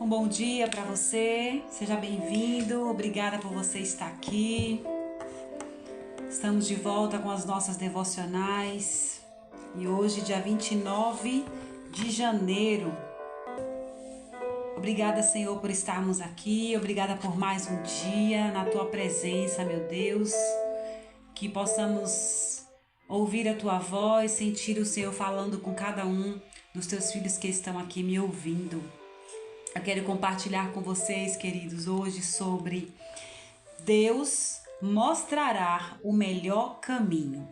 bom dia para você, seja bem-vindo, obrigada por você estar aqui. Estamos de volta com as nossas devocionais e hoje, dia 29 de janeiro. Obrigada, Senhor, por estarmos aqui, obrigada por mais um dia na Tua presença, meu Deus, que possamos ouvir a Tua voz, sentir o Senhor falando com cada um dos Teus filhos que estão aqui me ouvindo. Eu quero compartilhar com vocês, queridos, hoje sobre Deus mostrará o melhor caminho.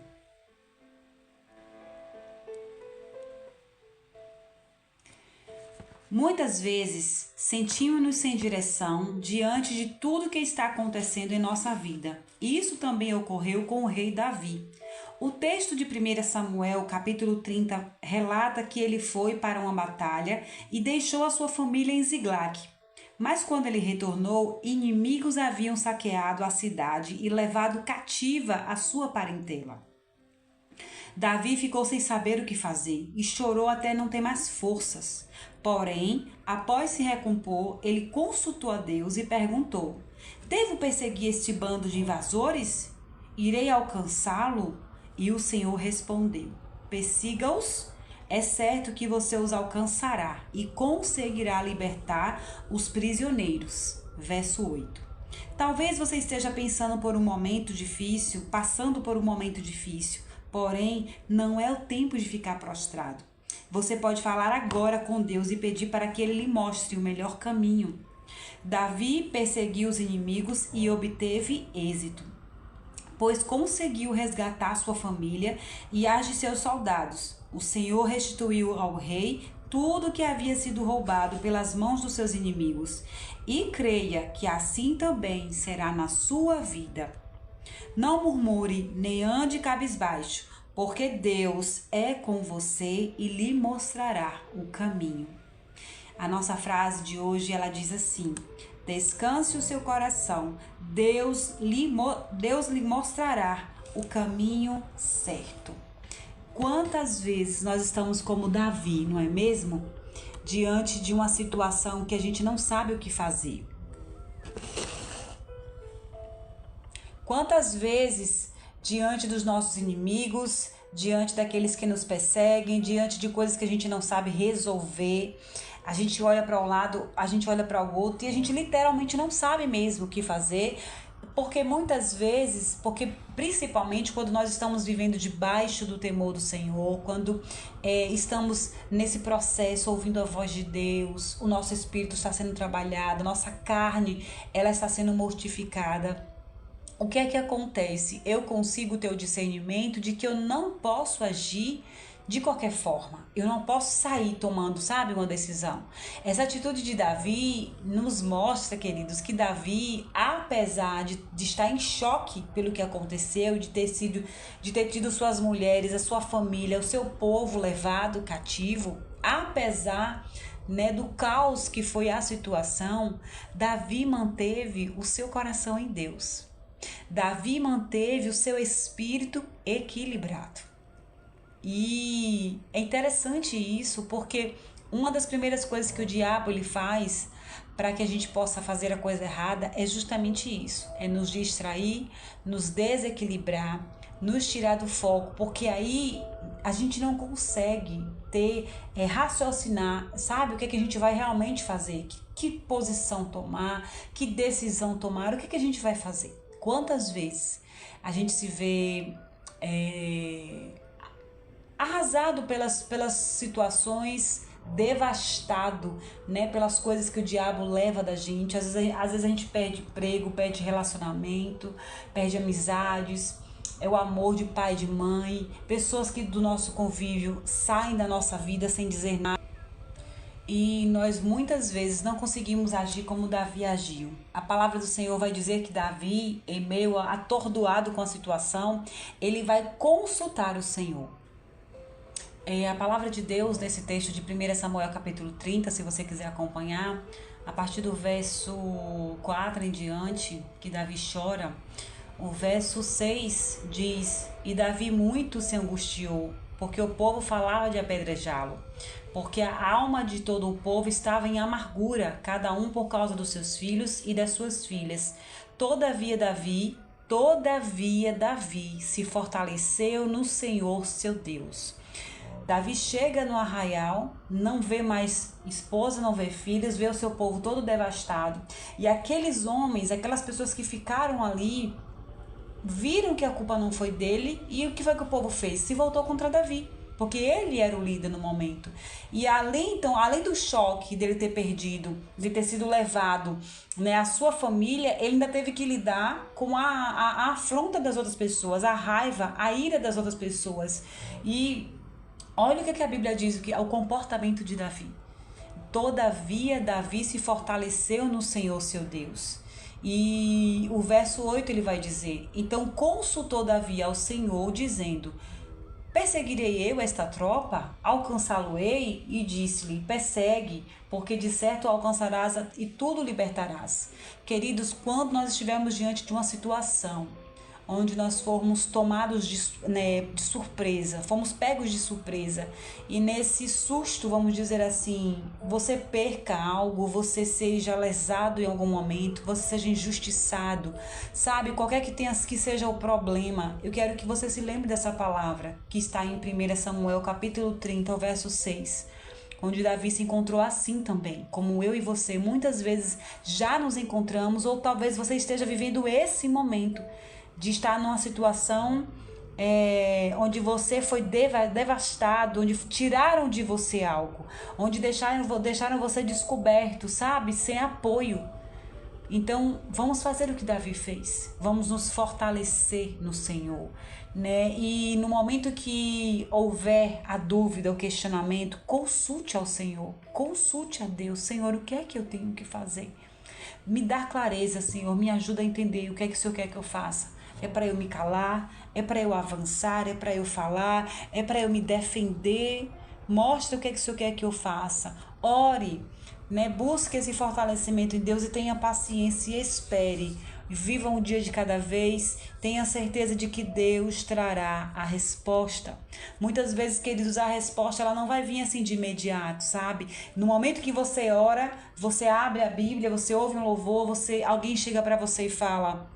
Muitas vezes sentimos-nos sem direção diante de tudo que está acontecendo em nossa vida. Isso também ocorreu com o rei Davi. O texto de 1 Samuel, capítulo 30, relata que ele foi para uma batalha e deixou a sua família em Ziglag. Mas quando ele retornou, inimigos haviam saqueado a cidade e levado cativa a sua parentela. Davi ficou sem saber o que fazer e chorou até não ter mais forças. Porém, após se recompor, ele consultou a Deus e perguntou: devo perseguir este bando de invasores? Irei alcançá-lo? E o Senhor respondeu: persiga-os, é certo que você os alcançará e conseguirá libertar os prisioneiros. Verso 8. Talvez você esteja passando por um momento difícil, porém não é o tempo de ficar prostrado. Você pode falar agora com Deus e pedir para que Ele lhe mostre o melhor caminho. Davi perseguiu os inimigos e obteve êxito, pois conseguiu resgatar sua família e as de seus soldados. O Senhor restituiu ao rei tudo que havia sido roubado pelas mãos dos seus inimigos. E creia que assim também será na sua vida. Não murmure, nem ande cabisbaixo, porque Deus é com você e lhe mostrará o caminho. A nossa frase de hoje, ela diz assim: descanse o seu coração, Deus lhe mostrará o caminho certo. Quantas vezes nós estamos como Davi, não é mesmo? Diante de uma situação que a gente não sabe o que fazer. Quantas vezes, diante dos nossos inimigos, diante daqueles que nos perseguem, diante de coisas que a gente não sabe resolver, a gente olha para um lado, a gente olha para o outro e a gente literalmente não sabe mesmo o que fazer, porque muitas vezes, principalmente quando nós estamos vivendo debaixo do temor do Senhor, quando estamos nesse processo ouvindo a voz de Deus, o nosso espírito está sendo trabalhado, a nossa carne ela está sendo mortificada. O que é que acontece? Eu consigo ter o discernimento de que eu não posso agir de qualquer forma. Eu não posso sair tomando, uma decisão. Essa atitude de Davi nos mostra, queridos, que Davi, apesar de estar em choque pelo que aconteceu, de ter tido suas mulheres, a sua família, o seu povo levado cativo, apesar do caos que foi a situação, Davi manteve o seu coração em Deus. Davi manteve o seu espírito equilibrado. E é interessante isso, porque uma das primeiras coisas que o diabo ele faz para que a gente possa fazer a coisa errada é justamente isso, é nos distrair, nos desequilibrar, nos tirar do foco, porque aí a gente não consegue raciocinar, o que a gente vai realmente fazer, que posição tomar, que decisão tomar, o que a gente vai fazer. Quantas vezes a gente se vê arrasado pelas situações, devastado, pelas coisas que o diabo leva da gente. Às vezes a gente perde emprego, perde relacionamento, perde amizades, o amor de pai e de mãe, pessoas que do nosso convívio saem da nossa vida sem dizer nada. E nós muitas vezes não conseguimos agir como Davi agiu. A palavra do Senhor vai dizer que Davi, em meio atordoado com a situação, ele vai consultar o Senhor. A palavra de Deus nesse texto de 1 Samuel capítulo 30, se você quiser acompanhar, a partir do verso 4 em diante, que Davi chora, o verso 6 diz: e Davi muito se angustiou porque o povo falava de apedrejá-lo, porque a alma de todo o povo estava em amargura, cada um por causa dos seus filhos e das suas filhas. Todavia Davi se fortaleceu no Senhor seu Deus. Davi chega no arraial, não vê mais esposa, não vê filhos, vê o seu povo todo devastado. E aqueles homens, aquelas pessoas que ficaram ali, viram que a culpa não foi dele, e o que foi que o povo fez? Se voltou contra Davi, porque ele era o líder no momento. E além do choque dele ter perdido, de ter sido levado, né, a sua família, ele ainda teve que lidar com a afronta das outras pessoas, a raiva, a ira das outras pessoas. E olha o que a Bíblia diz, que é o comportamento de Davi. Todavia, Davi se fortaleceu no Senhor seu Deus. E o verso 8 ele vai dizer: então consultou Davi ao Senhor, dizendo: perseguirei eu esta tropa? Alcançá-lo-ei? E disse-lhe: persegue, porque de certo alcançarás e tudo libertarás. Queridos, quando nós estivermos diante de uma situação onde nós fomos tomados de surpresa, fomos pegos de surpresa, e nesse susto, vamos dizer assim, você perca algo, você seja lesado em algum momento, você seja injustiçado, sabe, qualquer que seja o problema, eu quero que você se lembre dessa palavra, que está em 1 Samuel capítulo 30, o verso 6, onde Davi se encontrou assim também, como eu e você, muitas vezes já nos encontramos, ou talvez você esteja vivendo esse momento, de estar numa situação onde você foi devastado, onde tiraram de você algo, onde deixaram você descoberto, sabe? Sem apoio. Então, vamos fazer o que Davi fez. Vamos nos fortalecer no Senhor, né? E no momento que houver a dúvida, o questionamento, consulte ao Senhor, consulte a Deus. Senhor, o que é que eu tenho que fazer? Me dá clareza, Senhor, me ajuda a entender o que é que o Senhor quer que eu faça. É para eu me calar? É para eu avançar? É para eu falar? É para eu me defender? Mostra o que é que o Senhor quer que eu faça. Ore, né? Busque esse fortalecimento em Deus e tenha paciência e espere. Viva um dia de cada vez, tenha certeza de que Deus trará a resposta. Muitas vezes, queridos, a resposta ela não vai vir assim de imediato, sabe? No momento que você ora, você abre a Bíblia, você ouve um louvor, alguém chega para você e fala: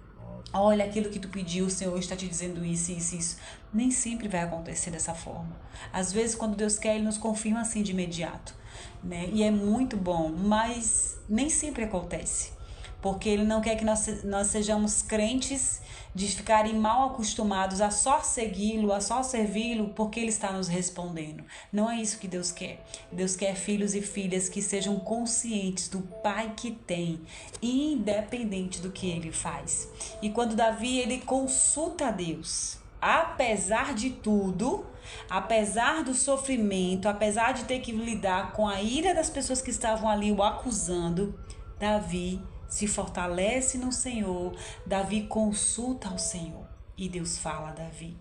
olha, aquilo que tu pediu, o Senhor está te dizendo isso, isso, isso. Nem sempre vai acontecer dessa forma. Às vezes, quando Deus quer, Ele nos confirma assim de imediato, né? E é muito bom, mas nem sempre acontece. Porque Ele não quer que nós sejamos crentes de ficarem mal acostumados a só segui-lo, a só servi-lo, porque Ele está nos respondendo. Não é isso que Deus quer. Deus quer filhos e filhas que sejam conscientes do Pai que tem, independente do que Ele faz. E quando Davi, ele consulta a Deus, apesar de tudo, apesar do sofrimento, apesar de ter que lidar com a ira das pessoas que estavam ali o acusando, Davi se fortalece no Senhor, Davi consulta ao Senhor e Deus fala a Davi.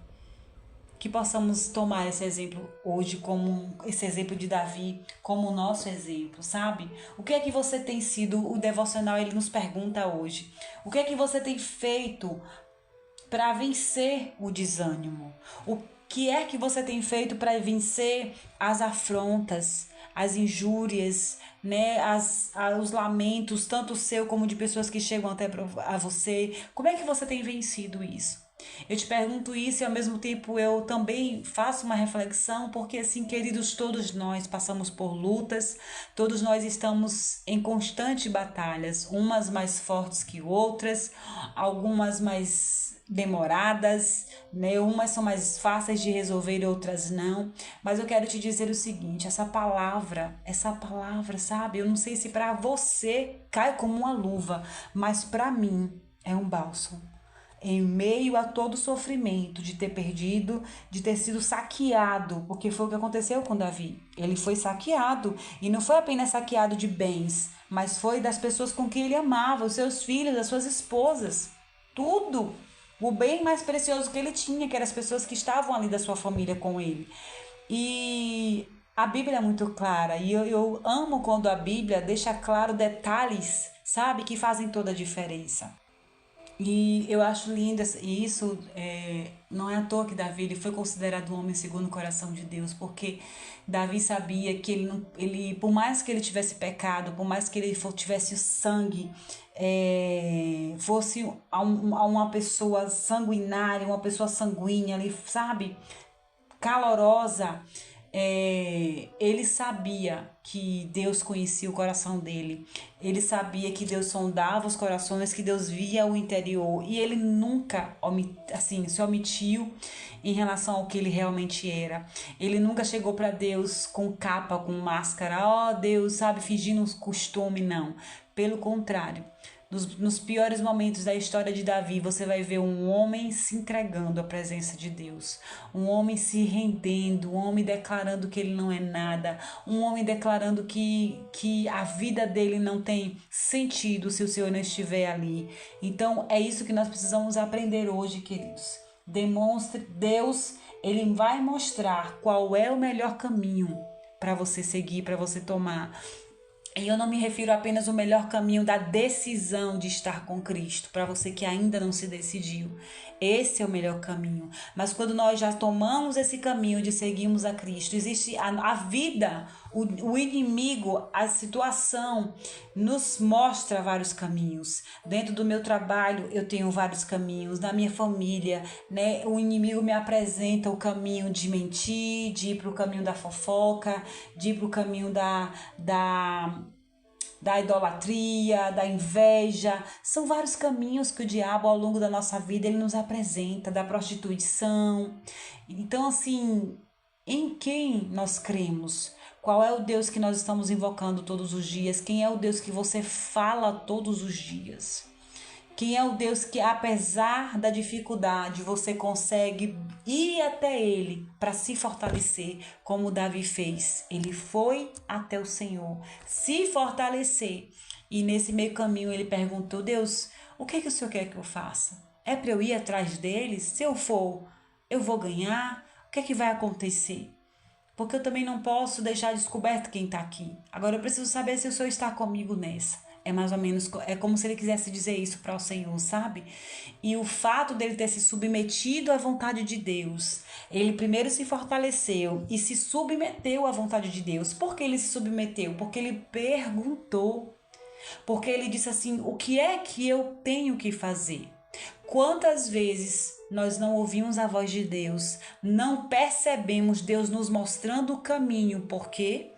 Que possamos tomar esse exemplo hoje, como esse exemplo de Davi, como o nosso exemplo, sabe? O que é que você tem sido, o devocional ele nos pergunta hoje, o que é que você tem feito para vencer o desânimo? O que é que você tem feito para vencer as afrontas, as injúrias, né, os lamentos, tanto seu como de pessoas que chegam até a você? Como é que você tem vencido isso? Eu te pergunto isso e ao mesmo tempo eu também faço uma reflexão, porque assim, queridos, todos nós passamos por lutas, todos nós estamos em constantes batalhas, umas mais fortes que outras, algumas mais demoradas, né? Umas são mais fáceis de resolver, outras não. Mas eu quero te dizer o seguinte, essa palavra, sabe? Eu não sei se para você cai como uma luva, mas para mim é um bálsamo. Em meio a todo o sofrimento de ter perdido, de ter sido saqueado, porque foi o que aconteceu com Davi. Ele foi saqueado, e não foi apenas saqueado de bens, mas foi das pessoas com quem ele amava, os seus filhos, as suas esposas, tudo. O bem mais precioso que ele tinha, que eram as pessoas que estavam ali da sua família com ele. E a Bíblia é muito clara, e eu amo quando a Bíblia deixa claro detalhes, sabe, que fazem toda a diferença. E eu acho lindo isso, não é à toa que Davi ele foi considerado um homem segundo o coração de Deus, porque Davi sabia que ele, não, ele por mais que ele tivesse pecado, por mais que ele tivesse o sangue, fosse a uma pessoa sanguinária, uma pessoa sanguínea ali, sabe? Calorosa, ele sabia que Deus conhecia o coração dele, ele sabia que Deus sondava os corações, que Deus via o interior e ele nunca assim, se omitiu em relação ao que ele realmente era. Ele nunca chegou para Deus com capa, com máscara, ó Deus, sabe, fingindo um costume, não. Pelo contrário, nos piores momentos da história de Davi, você vai ver um homem se entregando à presença de Deus, um homem se rendendo, um homem declarando que ele não é nada, um homem declarando que a vida dele não tem sentido se o Senhor não estiver ali. Então, é isso que nós precisamos aprender hoje, queridos. Demonstre Deus, ele vai mostrar qual é o melhor caminho para você seguir, para você tomar. E eu não me refiro apenas ao melhor caminho da decisão de estar com Cristo, para você que ainda não se decidiu. Esse é o melhor caminho. Mas quando nós já tomamos esse caminho de seguirmos a Cristo, existe a vida, o inimigo, a situação nos mostra vários caminhos. Dentro do meu trabalho eu tenho vários caminhos, na minha família, né? O inimigo me apresenta o caminho de mentir, de ir para o caminho da fofoca, de ir para o caminho da idolatria, da inveja. São vários caminhos que o diabo ao longo da nossa vida ele nos apresenta, da prostituição. Então, assim, em quem nós cremos? Qual é o Deus que nós estamos invocando todos os dias? Quem é o Deus que você fala todos os dias? Quem é o Deus que, apesar da dificuldade, você consegue ir até Ele para se fortalecer, como Davi fez? Ele foi até o Senhor se fortalecer. E nesse meio caminho ele perguntou: Deus, o que é que o Senhor quer que eu faça? É para eu ir atrás deles? Se eu for, eu vou ganhar? O que é que vai acontecer? Porque eu também não posso deixar descoberto quem está aqui. Agora eu preciso saber se o Senhor está comigo nessa. É mais ou menos, é como se ele quisesse dizer isso para o Senhor, sabe? E o fato dele ter se submetido à vontade de Deus, ele primeiro se fortaleceu e se submeteu à vontade de Deus. Por que ele se submeteu? Porque ele perguntou. Porque ele disse assim: o que é que eu tenho que fazer? Quantas vezes nós não ouvimos a voz de Deus, não percebemos Deus nos mostrando o caminho, por quê?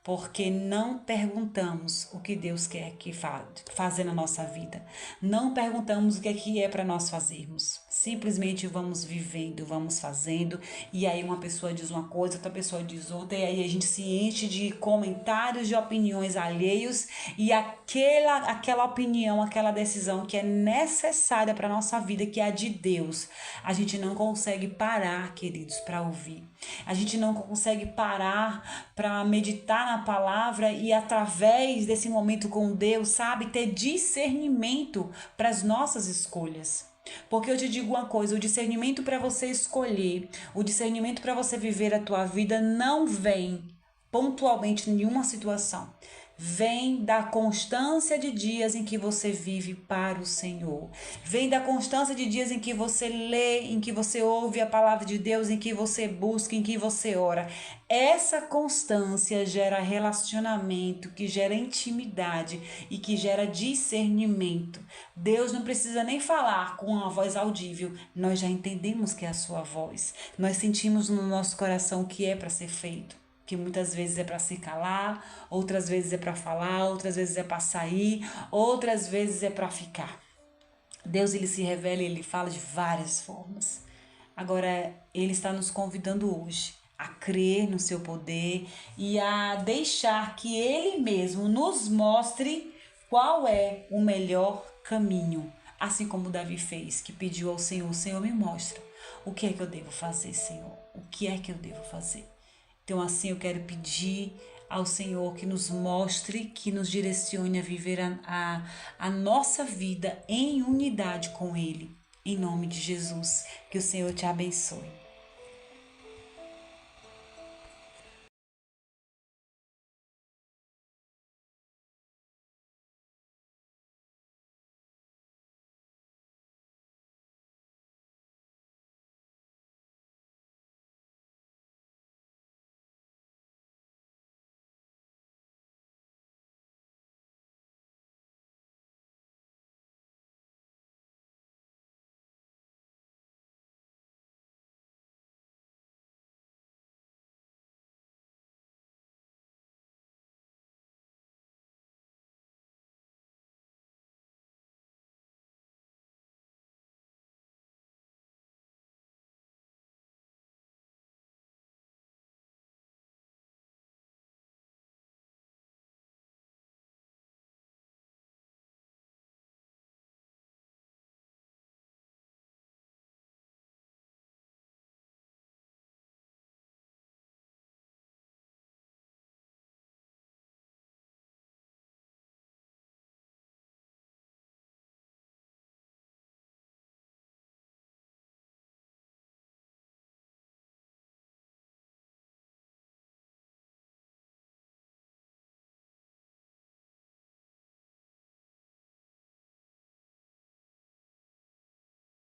Porque não perguntamos o que Deus quer que fazer na nossa vida. Não perguntamos o que é para nós fazermos. Simplesmente vamos vivendo, vamos fazendo, e aí uma pessoa diz uma coisa, outra pessoa diz outra, e aí a gente se enche de comentários, de opiniões alheios, e aquela opinião, aquela decisão que é necessária para a nossa vida, que é a de Deus, a gente não consegue parar, queridos, para ouvir. A gente não consegue parar para meditar na palavra e através desse momento com Deus, sabe, ter discernimento para as nossas escolhas. Porque eu te digo uma coisa, o discernimento para você escolher, o discernimento para você viver a tua vida não vem pontualmente em nenhuma situação. Vem da constância de dias em que você vive para o Senhor. Vem da constância de dias em que você lê, em que você ouve a palavra de Deus, em que você busca, em que você ora. Essa constância gera relacionamento, que gera intimidade e que gera discernimento. Deus não precisa nem falar com uma voz audível. Nós já entendemos que é a sua voz. Nós sentimos no nosso coração o que é para ser feito. Que muitas vezes é para se calar, outras vezes é para falar, outras vezes é para sair, outras vezes é para ficar. Deus ele se revela e ele fala de várias formas. Agora ele está nos convidando hoje a crer no seu poder e a deixar que ele mesmo nos mostre qual é o melhor caminho. Assim como Davi fez, que pediu ao Senhor: Senhor, me mostra o que é que eu devo fazer, Senhor. O que é que eu devo fazer? Então, assim, eu quero pedir ao Senhor que nos mostre, que nos direcione a viver a nossa vida em unidade com Ele. Em nome de Jesus, que o Senhor te abençoe.